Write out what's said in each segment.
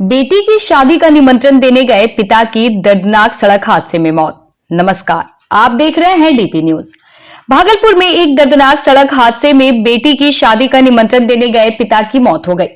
बेटी की शादी का निमंत्रण देने गए पिता की दर्दनाक सड़क हादसे में मौत। नमस्कार, आप देख रहे हैं डीपी न्यूज। भागलपुर में एक दर्दनाक सड़क हादसे में बेटी की शादी का निमंत्रण देने गए पिता की मौत हो गई।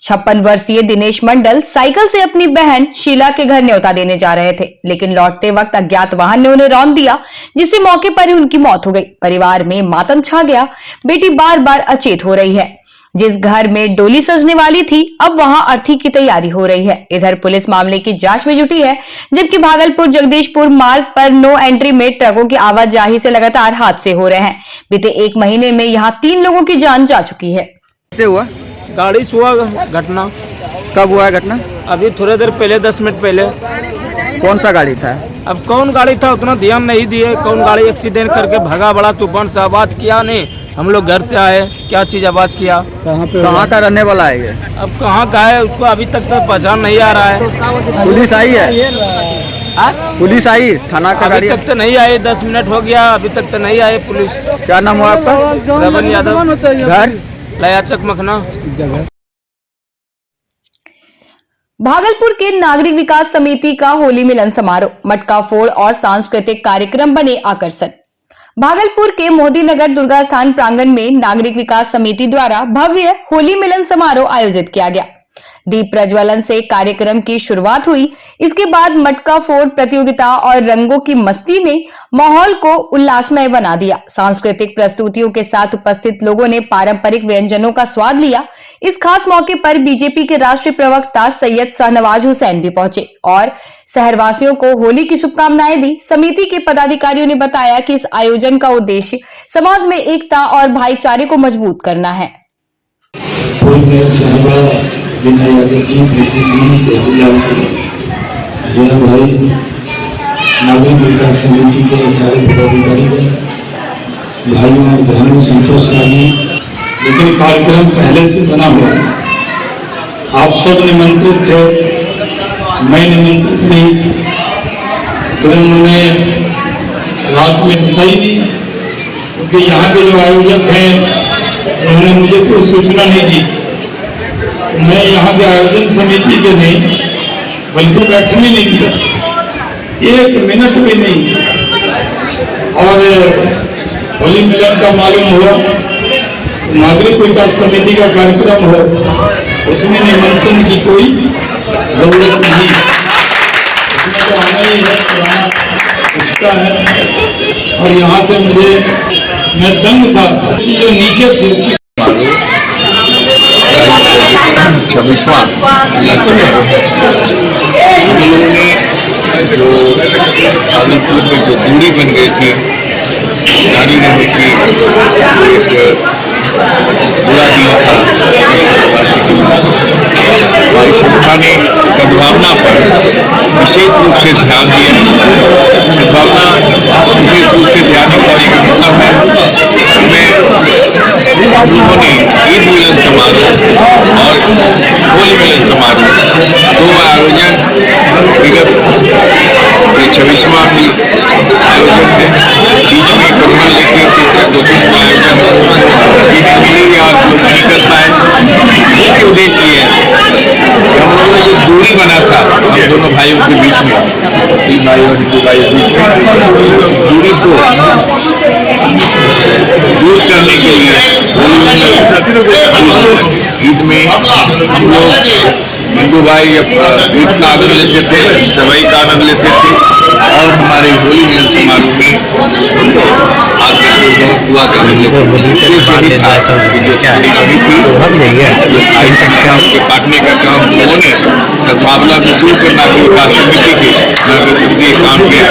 56 वर्षीय दिनेश मंडल साइकिल से अपनी बहन शीला के घर न्योता देने जा रहे थे, लेकिन लौटते वक्त अज्ञात वाहन ने उन्हें रौंद दिया, जिससे मौके पर ही उनकी मौत हो गई। परिवार में मातम छा गया। बेटी बार बार अचेत हो रही है। जिस घर में डोली सजने वाली थी, अब वहां अर्थी की तैयारी हो रही है। इधर पुलिस मामले की जांच में जुटी है, जबकि भागलपुर जगदीशपुर मार्ग पर नो एंट्री में ट्रकों की आवाजाही से लगातार हादसे हो रहे हैं। बीते 1 महीने में यहां 3 लोगों की जान जा चुकी है। कैसे हुआ? गाड़ी से हुआ घटना। कब हुआ है घटना? अभी थोड़ी देर पहले, 10 मिनट पहले। कौन सा गाड़ी था? अब कौन गाड़ी था उतना ध्यान नहीं दिए। कौन गाड़ी एक्सीडेंट करके भागा, बड़ा तूफान से आवाज किया नहीं। हम लोग घर से आए, क्या चीज आवाज किया। कहाँ का रहने वाला है ये? अब कहाँ का है उसको अभी तक तो पहचान नहीं आ रहा है। पुलिस आई है? पुलिस आई थाना का? अभी तक तो नहीं आई, 10 मिनट हो गया, अभी तक तो नहीं आए पुलिस। क्या नाम हुआ आपका? रमन यादव। घर लयाचक मखना। भागलपुर के नागरिक विकास समिति का होली मिलन समारोह, मटका फोड़ और सांस्कृतिक कार्यक्रम बने आकर्षण। भागलपुर के मोदी नगर दुर्गा स्थान प्रांगण में नागरिक विकास समिति द्वारा भव्य होली मिलन समारोह आयोजित किया गया। दीप प्रज्वलन से कार्यक्रम की शुरुआत हुई। इसके बाद मटका फोड़ प्रतियोगिता और रंगों की मस्ती ने माहौल को उल्लासमय बना दिया। सांस्कृतिक प्रस्तुतियों के साथ उपस्थित लोगों ने पारंपरिक व्यंजनों का स्वाद लिया। इस खास मौके पर बीजेपी के राष्ट्रीय प्रवक्ता सैयद शाहनवाज हुसैन भी पहुंचे और शहरवासियों को होली की शुभकामनाएं दी। समिति के पदाधिकारियों ने बताया कि इस आयोजन का उद्देश्य समाज में एकता और भाईचारे को मजबूत करना है। विनय यादव जी, प्रीति जी, बेहुलाल जी, जिया भाई, नागरिक विकास समिति के सारे पदाधिकारीगण, भाइयों और बहनों, संतोष शाह जी। लेकिन कार्यक्रम पहले से बना हुआ था। आप सब निमंत्रित थे, मैं निमंत्रित नहीं था। फिर उन्होंने रात में बताई नहीं, क्योंकि यहाँ के जो आयोजक हैं उन्होंने मुझे कोई सूचना नहीं दी थी। मैं यहाँ के आयोजन समिति के नहीं, बल्कि बैठने नहीं दिया, 1 मिनट भी नहीं। और होली मिलन का मालूम हुआ, नागरिक विकास समिति का कार्यक्रम हो, उसमें निमंत्रण की कोई जरूरत नहीं। उसमें तो आना ही है, पुराना रिश्ता है। और यहाँ से मैं दंग था। अच्छी जो नीचे थी 26वां जो भागलपुर में जो दूरी बन गई थी, नारी नहर की एक बुरा दिन था। हमारी संस्था ने सद्भावना पर विशेष रूप से ध्यान दिया। सद्भावना विशेष रूप से ध्यान का एक मतलब है। उन्होंने ईद मिलन समारोह और होली मिलन समारोह 2 आयोजन विगत 26वां भी आयोजन है। बीच में कोरोना लेके 2-3 आयोजन और नहीं कर पाए। मुख्य उद्देश्य ये है कि हम लोगों ने जो दूरी बना था हम दोनों भाइयों के बीच में, 3 भाई और 2 भाई के बीच में, दूरी को दूर करने के लिए ईद में हम लोग हिंदू भाई ईद का आनंद लेते थे, सवाई का आनंद लेते थे। और हमारे होली मिलन समारोह में आकर हुआ करने भाई संख्याओं के काटने का काम लोगों ने सद्भावना को दूर कर नागरिक विकास समिति के काम किया।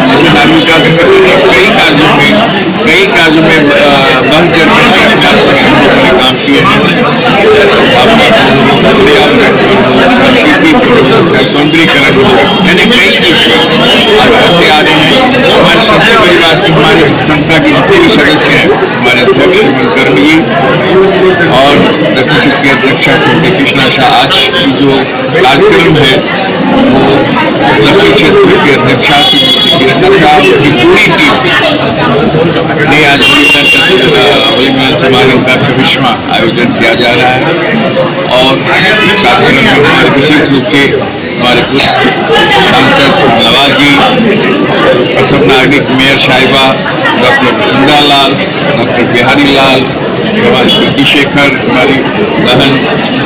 जैसे नागरिक विकास समिति ने कई कार्यों में बंद करके काम किए हैं। सौंदर्यीकरण यानी कई चीजें करते आ रहे हैं। हमारे सबसे बड़ी बात की हमारी संस्था के जितने भी सदस्य हैं, हमारे अध्यक्ष कर्मी और रक्षक की अध्यक्षा श्रीमती कृष्णा शाह, आज की जो कार्यक्रम है वो दक्षिण क्षेत्र की अध्यक्षा की पूरी टीम ने आज होली मिलन समारोह का 26वां आयोजन किया जा रहा है और इस कार्यक्रम में हमारे विशेष रूप से हमारे पूर्व सांसद नवाज जी, प्रथम नागरिक मेयर साहिबा डॉक्टर सुंदरलाल, डॉक्टर बिहारी लाल, हमारे कीर्ति शेखर, हमारी बहन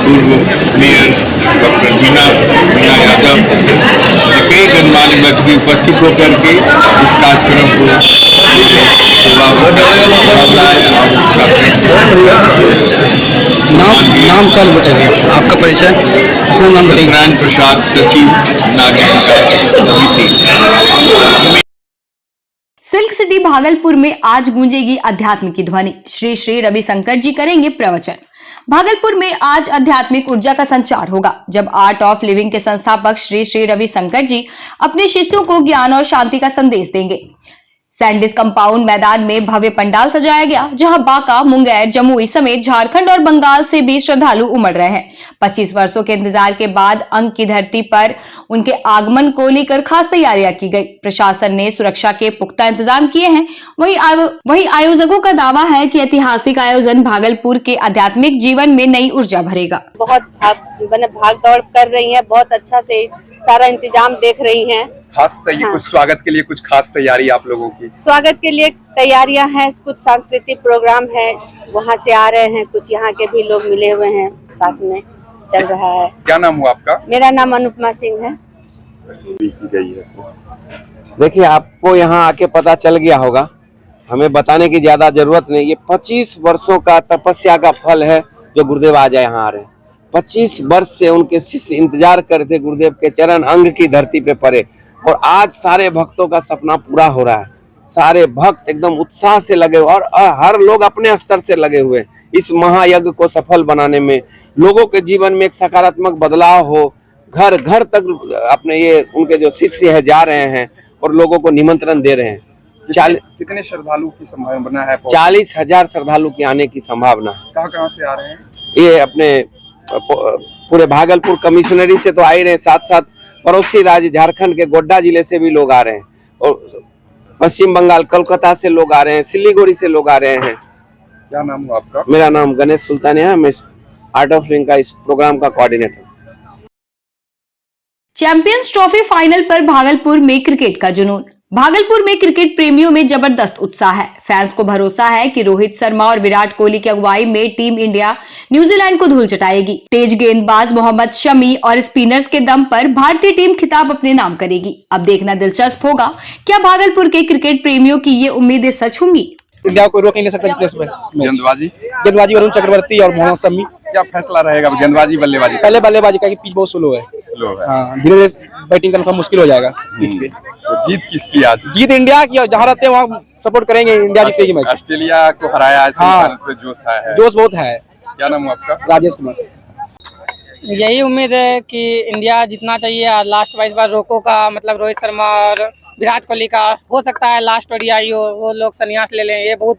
पूर्व मेयर डॉक्टर मीना यादव, कई गणमान्य व्यक्ति उपस्थित होकर के इस कार्यक्रम को नाम कल बताइए आपका परिचय, अपना नाम बताइए। नारायण प्रसाद, सचिव नागरिक समिति। सिल्क सिटी भागलपुर में आज गूंजेगी अध्यात्म की ध्वनि। श्री श्री रविशंकर जी करेंगे प्रवचन। भागलपुर में आज आध्यात्मिक ऊर्जा का संचार होगा, जब आर्ट ऑफ लिविंग के संस्थापक श्री श्री रविशंकर जी अपने शिष्यों को ज्ञान और शांति का संदेश देंगे। सैंडिस कंपाउंड मैदान में भव्य पंडाल सजाया गया, जहां बांका, मुंगेर, जमुई समेत झारखंड और बंगाल से भी श्रद्धालु उमड़ रहे हैं। 25 वर्षों के इंतजार के बाद अंक की धरती पर उनके आगमन को लेकर खास तैयारियां की गई। प्रशासन ने सुरक्षा के पुख्ता इंतजाम किए हैं। वहीं आयोजकों का दावा है कि ऐतिहासिक आयोजन भागलपुर के आध्यात्मिक जीवन में नई ऊर्जा भरेगा। बहुत भाग दौड़ कर रही हैं, बहुत अच्छा से सारा इंतजाम देख रही हैं। कुछ स्वागत के लिए कुछ खास तैयारी आप लोगों की? स्वागत के लिए तैयारियां हैं, कुछ सांस्कृतिक प्रोग्राम है, वहां से आ रहे हैं, कुछ यहाँ के भी लोग मिले हुए हैं, साथ में चल रहा है। क्या नाम हुआ आपका? मेरा नाम अनुपमा सिंह है। देखिए, आपको यहाँ आके पता चल गया होगा, हमें बताने की ज्यादा जरूरत नहीं। ये 25 वर्षों का तपस्या का फल है जो गुरुदेव आज यहाँ आ रहे हैं। 25 वर्ष से उनके शिष्य इंतजार करते गुरुदेव के चरण अंग की धरती पे पड़े, और आज सारे भक्तों का सपना पूरा हो रहा है। सारे भक्त एकदम उत्साह से लगे हुए और हर लोग अपने स्तर से लगे हुए इस महायज्ञ को सफल बनाने में। लोगों के जीवन में एक सकारात्मक बदलाव हो, घर घर तक अपने ये उनके जो शिष्य है जा रहे हैं और लोगों को निमंत्रण दे रहे हैं। कितने श्रद्धालु की संभावना है? 40,000 श्रद्धालु के आने की संभावना है। कहाँ से आ रहे हैं? ये अपने पूरे भागलपुर कमिश्नरी से तो आ ही रहे हैं, साथ साथ पड़ोसी राज्य झारखंड के गोड्डा जिले से भी लोग आ रहे हैं, और पश्चिम बंगाल कोलकाता से लोग आ रहे हैं, सिलीगुड़ी से लोग आ रहे हैं। क्या नाम हुआ आपका? मेरा नाम गणेश सुल्तानिया है, मैं आर्ट ऑफ लिविंग का इस प्रोग्राम का कोऑर्डिनेटर। चैंपियंस ट्रॉफी फाइनल पर भागलपुर में क्रिकेट का जुनून। भागलपुर में क्रिकेट प्रेमियों में जबरदस्त उत्साह है। फैंस को भरोसा है कि रोहित शर्मा और विराट कोहली की अगुवाई में टीम इंडिया न्यूजीलैंड को धूल चटाएगी। तेज गेंदबाज मोहम्मद शमी और स्पिनर्स के दम पर भारतीय टीम खिताब अपने नाम करेगी। अब देखना दिलचस्प होगा, क्या भागलपुर के क्रिकेट प्रेमियों की ये उम्मीदें सच होंगी। इंडिया को रोक नहीं सकता प्लेस में। गेंदबाजी वरुण चक्रवर्ती और मोहम्मद शमी। क्या फैसला रहेगा गेंदबाजी बल्लेबाजी? पहले बल्लेबाजी का, पिच बहुत स्लो है। हाँ, धीरे धीरे बैटिंग करना सब मुश्किल हो जाएगा पिच पे। तो जीत किसकी आज? जीत इंडिया की, और जहाँ रहते हैं वहाँ सपोर्ट करेंगे, इंडिया जीतेगी मैच। ऑस्ट्रेलिया को हराया आज। हाँ, जोश है, जोश बहुत है। क्या नाम है आपका? राजेश कुमार। यही उम्मीद है कि इंडिया जीतना चाहिए। लास्ट 22 बार रोको का, मतलब रोहित शर्मा और विराट कोहली का हो सकता है लास्ट ओडीआई हो, वो लोग संन्यास ले लें। ये बहुत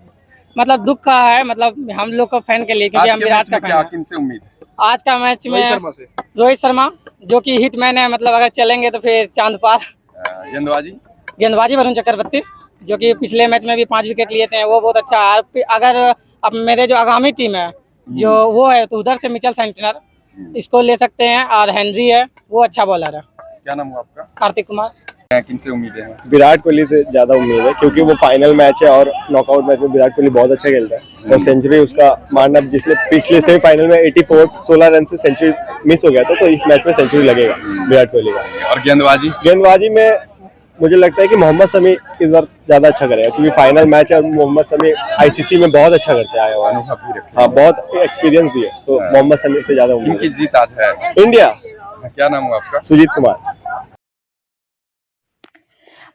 मतलब दुख का है, मतलब हम लोग को फैन के लिए, क्योंकि हम विराट का फैन हैं। किनसे उम्मीद? आज का मैच में रोहित शर्मा जो कि हिटमैन है, मतलब अगर चलेंगे तो फिर चांद पार। गेंदबाजी वरुण चक्रवर्ती जो कि पिछले मैच में भी 5 विकेट लिए थे, वो बहुत अच्छा है। अगर अब मेरे जो आगामी टीम है जो वो है, तो उधर से मिचेल सेंटनर इसको ले सकते हैं, और हेनरी है, वो अच्छा बॉलर है। क्या नाम हुआ आपका? कार्तिक कुमार। किनसे उम्मीदें हैं? विराट कोहली से ज्यादा उम्मीद है, क्योंकि वो फाइनल मैच है और नॉकआउट मैच में विराट कोहली बहुत अच्छा खेलता है, और सेंचुरी उसका मारना, जिसने पिछले सेमीफाइनल में 16 रन से सेंचुरी मिस हो गया था, तो इस मैच में सेंचुरी लगेगा विराट कोहली का। और गेंदबाजी में मुझे लगता है कि मोहम्मद शमी इस बार ज्यादा अच्छा करेगा, क्योंकि फाइनल मैच है और मोहम्मद शमी आईसीसी में बहुत अच्छा करते आया हुआ है। हाँ, बहुत एक्सपीरियंस भी है, तो मोहम्मद शमी से ज्यादा उम्मीद है। जीत आज है इंडिया। क्या नाम हुआ आपका? सुजीत कुमार।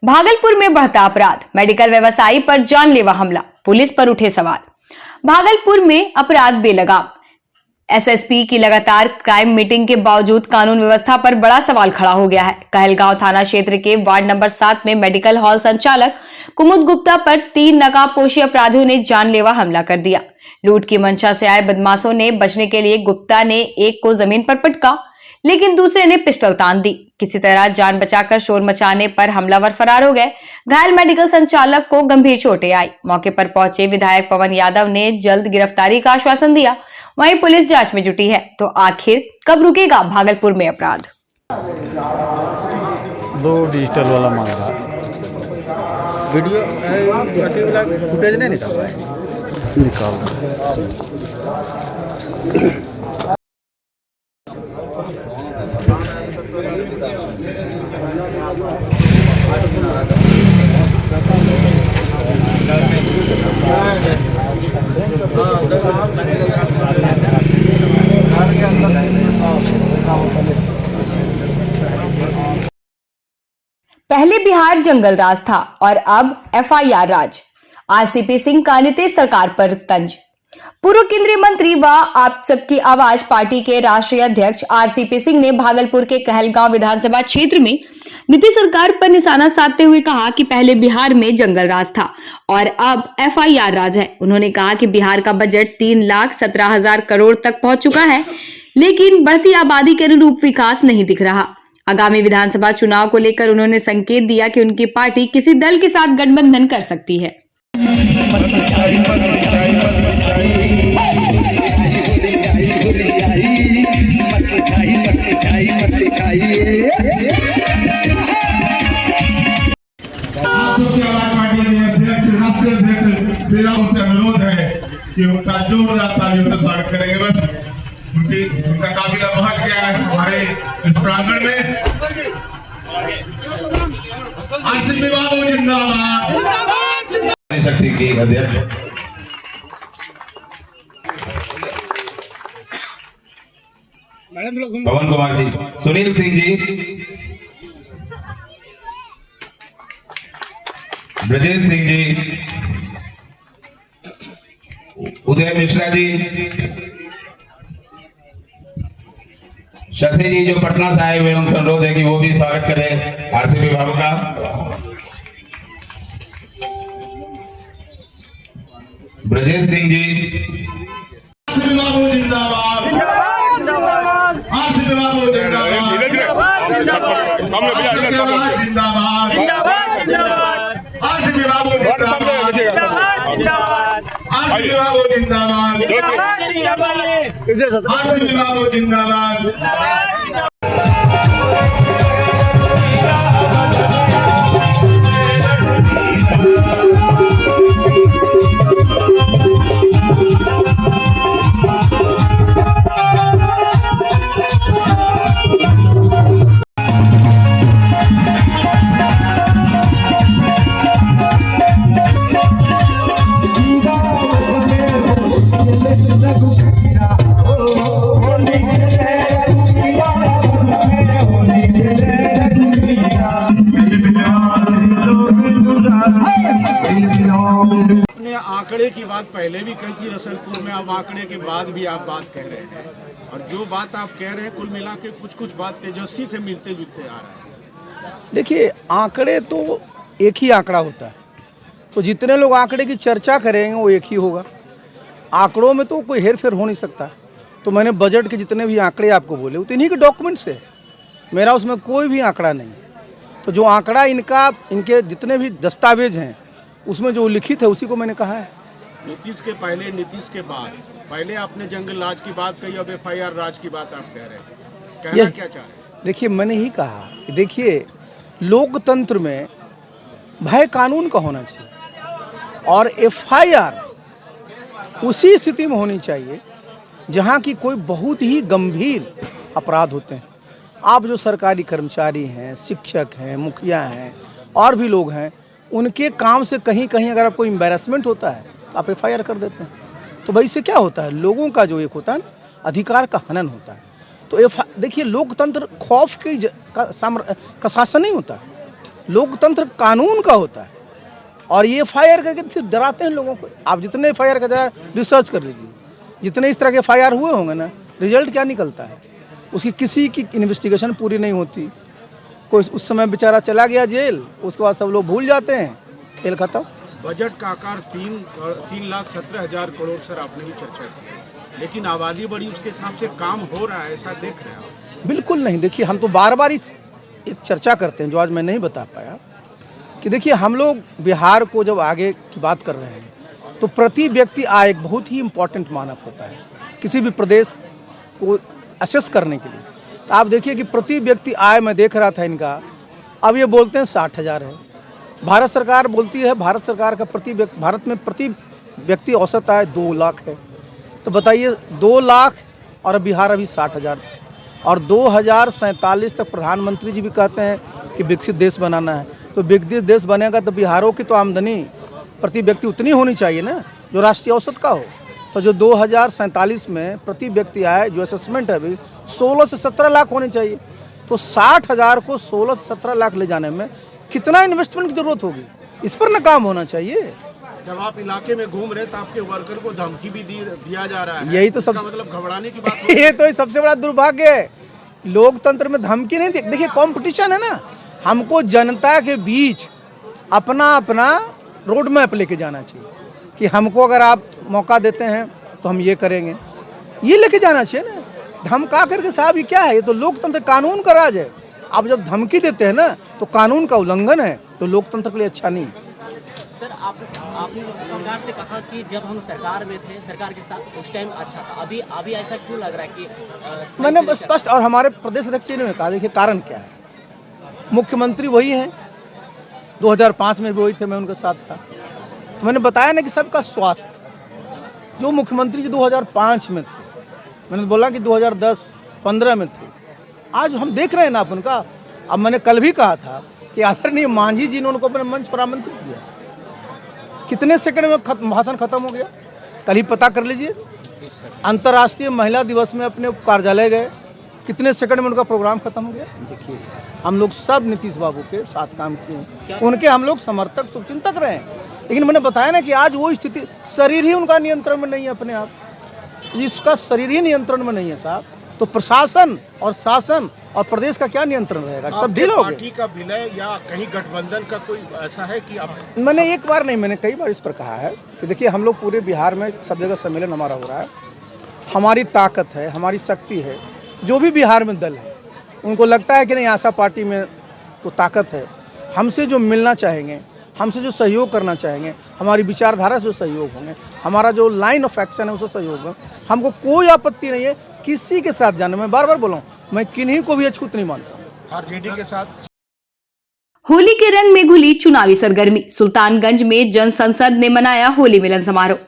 भागलपुर में बढ़ता अपराध, मेडिकल व्यवसायी पर जानलेवा हमला, पुलिस पर उठे सवाल। भागलपुर में अपराध बेलगाम। एसएसपी की लगातार क्राइम मीटिंग के बावजूद कानून व्यवस्था पर बड़ा सवाल खड़ा हो गया है। कहलगांव थाना क्षेत्र के वार्ड नंबर 7 में मेडिकल हॉल संचालक कुमुद गुप्ता पर 3 नकाबपोशी अपराधियों ने जानलेवा हमला कर दिया। लूट की मंशा से आए बदमाशों ने बचने के लिए गुप्ता ने एक को जमीन पर पटका, लेकिन दूसरे ने पिस्टल तान दी। किसी तरह जान बचाकर शोर मचाने पर हमलावर फरार हो गए। घायल मेडिकल संचालक को गंभीर चोटें आई। मौके पर पहुंचे विधायक पवन यादव ने जल्द गिरफ्तारी का आश्वासन दिया। वहीं पुलिस जांच में जुटी है। तो आखिर कब रुकेगा भागलपुर में अपराध? 2 डिजिटल वाला मांग रहा है। वीडियो फुटेज नहीं निकाल रहा है। निकाल रहा है। पहले बिहार जंगल राज था और अब एफआईआर राज। आरसीपी सिंह का नीतीश सरकार पर तंज। पूर्व केंद्रीय मंत्री व आप सबकी आवाज पार्टी के राष्ट्रीय अध्यक्ष आरसीपी सिंह ने भागलपुर के कहलगांव विधानसभा क्षेत्र में नीतीश सरकार पर निशाना साधते हुए कहा कि पहले बिहार में जंगल राज था और अब एफआईआर राज है। उन्होंने कहा कि बिहार का बजट 3,17,000 करोड़ तक पहुंच चुका है, लेकिन बढ़ती आबादी के अनुरूप विकास नहीं दिख रहा। आगामी विधानसभा चुनाव को लेकर उन्होंने संकेत दिया कि उनकी पार्टी किसी दल के साथ गठबंधन कर सकती है। अनुरोध है कि उनका जोरदार तालियों से स्वागत करेंगे। बस उनका काफिला पहुंच गया है हमारे इस प्रांगण में। आरसीपी बाबू जिंदाबाद। शक्ति की अध्यक्ष पवन कुमार जी, सुनील सिंह जी, ब्रजेश सिंह जी, उदय मिश्रा जी, शशि जी जो पटना से आए हुए उनसे अनुरोध है कि वो भी स्वागत करें आरसीपी बाबू का। ब्रजेश सिंह जी, आरसीपी बाबू जिंदाबाद, आरसीपी बाबू जिंदाबाद, आरसीपी बाबू जिंदाबाद, आरसीपी बाबू जिंदाबाद, आरसीपी बाबू जिंदाबाद। अपने आंकड़े की बात पहले भी कही थी रसलपुर में, अब आंकड़े के बाद भी आप बात कह रहे हैं और जो बात आप कह रहे हैं कुल मिला के कुछ बात तेजस्वी से मिलते जुलते आ रहा है। देखिए, आंकड़े तो एक ही आंकड़ा होता है, तो जितने लोग आंकड़े की चर्चा करेंगे वो एक ही होगा। आंकड़ों में तो कोई हेर फेर हो नहीं सकता। तो मैंने बजट के जितने भी आंकड़े आपको बोले वो तो इन्हीं के डॉक्यूमेंट्स है, मेरा उसमें कोई भी आंकड़ा नहीं है। तो जो आंकड़ा इनके जितने भी दस्तावेज हैं उसमें जो लिखित है उसी को मैंने कहा है। नीतीश के पहले, नीतीश के बाद, पहले आपने जंगल राज की बात कही, अब एफआईआर राज की बात आप कह रहे हैं, कहना क्या चाह रहे हैं? देखिए, मैंने ही कहा कि देखिए, लोकतंत्र में भय कानून का होना चाहिए और एफआईआर उसी स्थिति में होनी चाहिए जहां की कोई बहुत ही गंभीर अपराध होते हैं। आप जो सरकारी कर्मचारी हैं, शिक्षक हैं, मुखिया हैं और भी लोग हैं, उनके काम से कहीं कहीं अगर आपको एम्बैरेसमेंट होता है तो आप एफआईआर कर देते हैं। तो भाई इससे क्या होता है, लोगों का जो एक होता है ना, अधिकार का हनन होता है। तो देखिए, लोकतंत्र खौफ का शासन नहीं होता, लोकतंत्र कानून का होता है। और ये एफआईआर करके सिर्फ डराते हैं लोगों को। आप जितने एफआईआर का जरा रिसर्च कर लीजिए, जितने इस तरह के एफआईआर हुए होंगे ना, रिजल्ट क्या निकलता है, उसकी किसी की इन्वेस्टिगेशन पूरी नहीं होती। कोई उस समय बेचारा चला गया जेल, उसके बाद सब लोग भूल जाते हैं, खेल खत्म। बजट का आकार 3,17,000 करोड़ सर आपने भी चर्चा की, लेकिन आबादी बड़ी, उसके हिसाब से काम हो रहा है ऐसा देख रहे हैं आप? बिल्कुल नहीं। देखिए, हम तो बार बार इस एक चर्चा करते हैं जो आज मैं नहीं बता पाया कि देखिए, हम लोग बिहार को जब आगे की बात कर रहे हैं तो प्रति व्यक्ति आय एक बहुत ही इम्पोर्टेंट मानक होता है किसी भी प्रदेश को असेस करने के लिए। तो आप देखिए कि प्रति व्यक्ति आय मैं देख रहा था इनका, अब ये बोलते हैं 60,000 है। भारत सरकार बोलती है, भारत सरकार का भारत में प्रति व्यक्ति औसत आय 2 लाख है। तो बताइए 2 लाख और बिहार अभी 60,000, और 2047 तक प्रधानमंत्री जी भी कहते हैं कि विकसित देश बनाना है। तो विकसित देश बनेगा तो बिहारों की तो आमदनी प्रति व्यक्ति उतनी होनी चाहिए ना जो राष्ट्रीय औसत का हो। तो जो 2047 में प्रति व्यक्ति आय जो असेसमेंट है अभी 16 से 17 लाख होनी चाहिए। तो 60,000 को 16 से 17 लाख ले जाने में कितना इन्वेस्टमेंट की जरूरत होगी, इस पर ना काम होना चाहिए। जब आप इलाके में घूम रहे तो आपके वर्कर को धमकी भी दिया जा रहा है, यही तो सबसे मतलब घबराने की बात ये तो सबसे बड़ा दुर्भाग्य है। लोकतंत्र में धमकी नहीं देखिए, कंपटीशन है ना, हमको जनता के बीच अपना अपना रोड मैप लेके जाना चाहिए कि हमको अगर आप मौका देते हैं तो हम ये करेंगे, ये लेके जाना चाहिए ना। धमका करके साहब ये क्या है, ये तो लोकतंत्र कानून का राज है। आप जब धमकी देते हैं ना तो कानून का उल्लंघन है, तो लोकतंत्र के लिए अच्छा नहीं। सर, आपने इस प्रकार से कहा कि जब हम सरकार में थे, सरकार के साथ उस टाइम अच्छा था, अभी ऐसा क्यों लग रहा है कि मैंने स्पष्ट, और हमारे प्रदेश अध्यक्ष जी ने कहा, देखिए कारण क्या है, मुख्यमंत्री वही हैं, 2005 में भी वही थे, मैं उनके साथ था। तो मैंने बताया ना कि सबका स्वास्थ्य, जो मुख्यमंत्री जी 2005 में थे, मैंने बोला कि 2010-15 में थे, आज हम देख रहे हैं ना अपन का। अब मैंने कल भी कहा था कि आदरणीय मांझी जी ने उनको अपने मंच पर आमंत्रित किया, कितने सेकंड में भाषण खत्म हो गया, कल ही पता कर लीजिए। अंतर्राष्ट्रीय महिला दिवस में अपने कार्यालय गए, कितने सेकंड में उनका प्रोग्राम खत्म हो गया। देखिए, हम लोग सब नीतीश बाबू के साथ काम किए, उनके हम लोग समर्थक शुभचिंतक रहे हैं, लेकिन मैंने बताया ना कि आज वो स्थिति, शरीर ही उनका नियंत्रण में नहीं है, अपने आप जिसका शरीर ही नियंत्रण में नहीं है साहब, तो प्रशासन और शासन और प्रदेश का क्या नियंत्रण रहेगा, सब ढील हो गए। पार्टी का विलय या कहीं गठबंधन का कोई ऐसा है कि आप? मैंने एक बार नहीं, मैंने कई बार इस पर कहा है कि देखिए, हम लोग पूरे बिहार में सब जगह सम्मेलन हमारा हो रहा है, हमारी ताकत है, हमारी शक्ति है। जो भी बिहार में दल है उनको लगता है कि नहीं आशा पार्टी में तो ताकत है, हमसे जो मिलना चाहेंगे, हमसे जो सहयोग करना चाहेंगे, हमारी विचारधारा से जो सहयोग होंगे, हमारा जो लाइन ऑफ एक्शन है उससे सहयोग होगा, हमको कोई आपत्ति नहीं है किसी के साथ जाने में। बार बार बोला हूँ, मैं किन्हीं को भी अछूत नहीं मानता। आरजेडी के साथ होली के रंग में घुली चुनावी सरगर्मी। सुल्तानगंज में जन संसद ने मनाया होली मिलन समारोह।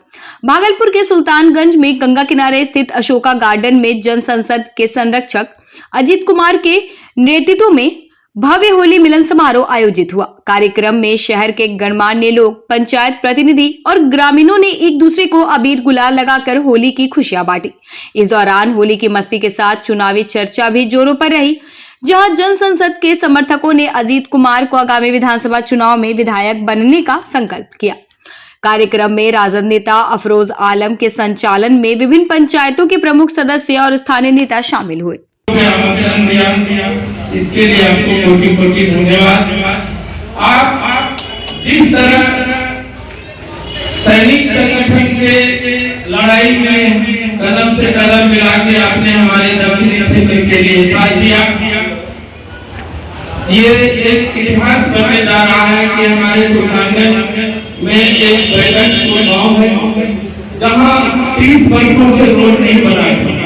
भागलपुर के सुल्तानगंज में गंगा किनारे स्थित अशोका गार्डन में जन संसद के संरक्षक अजीत कुमार के नेतृत्व में भव्य होली मिलन समारोह आयोजित हुआ। कार्यक्रम में शहर के गणमान्य लोग, पंचायत प्रतिनिधि और ग्रामीणों ने एक दूसरे को अबीर गुलाल लगाकर होली की खुशियां बांटी। इस दौरान होली की मस्ती के साथ चुनावी चर्चा भी जोरों पर रही, जहां जन संसद के समर्थकों ने अजीत कुमार को आगामी विधानसभा चुनाव में विधायक बनने का संकल्प किया। कार्यक्रम में राजद नेता अफरोज आलम के संचालन में विभिन्न पंचायतों के प्रमुख सदस्य और स्थानीय नेता शामिल हुए। इसके लिए आपको कोटि-कोटि धन्यवाद। आप जिस तरह सैनिक संगठन के लड़ाई में कदम से कदम मिला के आपने हमारे दक्षिणी क्षेत्र के लिए साथ दिया, ये एक इतिहास बनने जा रहा है कि हमारे सुल्तानगंज में एक बैठक गाँव है जहाँ 30 वर्षों से रोड नहीं बना है,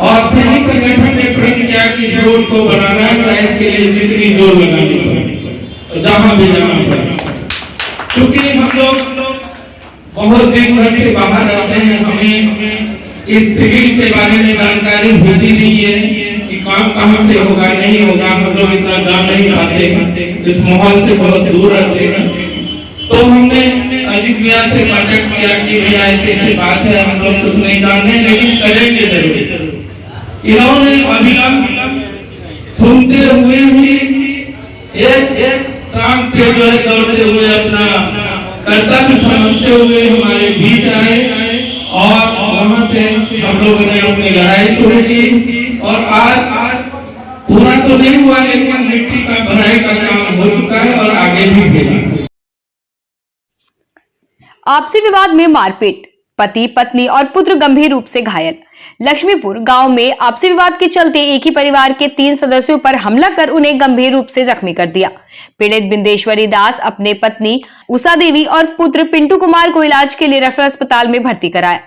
और सैनिक संगठन ने प्रण किया कि इस रोड को बनाना है, इसके लिए जितनी जोर लगानी पड़ेगी, जहाँ भी जाना पड़ेगा। क्योंकि हम लोग बहुत दिन भर से बाहर रहते हैं, हमें इस सिविल के बारे में जानकारी होती नहीं है कि काम कहाँ से होगा, नहीं होगा, हम लोग इतना जान नहीं पाते, इस माहौल से बहुत दूर रहते हैं। तो हमने अजीत भैया से कांटेक्ट किया कि भैया ऐसी बात है, हम लोग कुछ नहीं जानते लेकिन करेंगे जरूर। इन्होंने अभिलंब सुनते हुए भी एक काम पे जो है दौड़ते हुए अपना कर्तव्य समझते हुए हमारे बीच आए, और वहां से हम लोगों ने अपनी लड़ाई शुरू की, और आज पूरा तो नहीं हुआ लेकिन मिट्टी का भराई का काम हो चुका है और आगे भी होगा। आपसी विवाद में मारपीट। पति, पत्नी और पुत्र गंभीर रूप से घायल। लक्ष्मीपुर गांव में आपसी विवाद के चलते एक ही परिवार के 3 सदस्यों पर हमला कर उन्हें गंभीर रूप से जख्मी कर दिया। पीड़ित बिंदेश्वरी दास अपने पत्नी उषा देवी और पुत्र पिंटू कुमार को इलाज के लिए रेफरल अस्पताल में भर्ती कराया।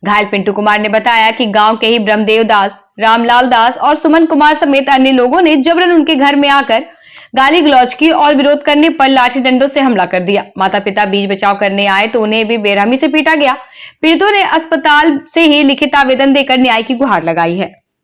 घायल पिंटू कुमार ने बताया कि गांव के ही ब्रह्मदेव दास, रामलाल दास और सुमन कुमार समेत अन्य लोगों ने जबरन उनके घर में आकर गाली गलौज की और विरोध करने पर लाठी डंडों से हमला कर दिया। माता पिता बीच बचाव करने आए तो उन्हें भी बेरहमी से पीटा गया। पीड़ितों ने अस्पताल से ही लिखित आवेदन देकर न्याय की गुहार लगाई है।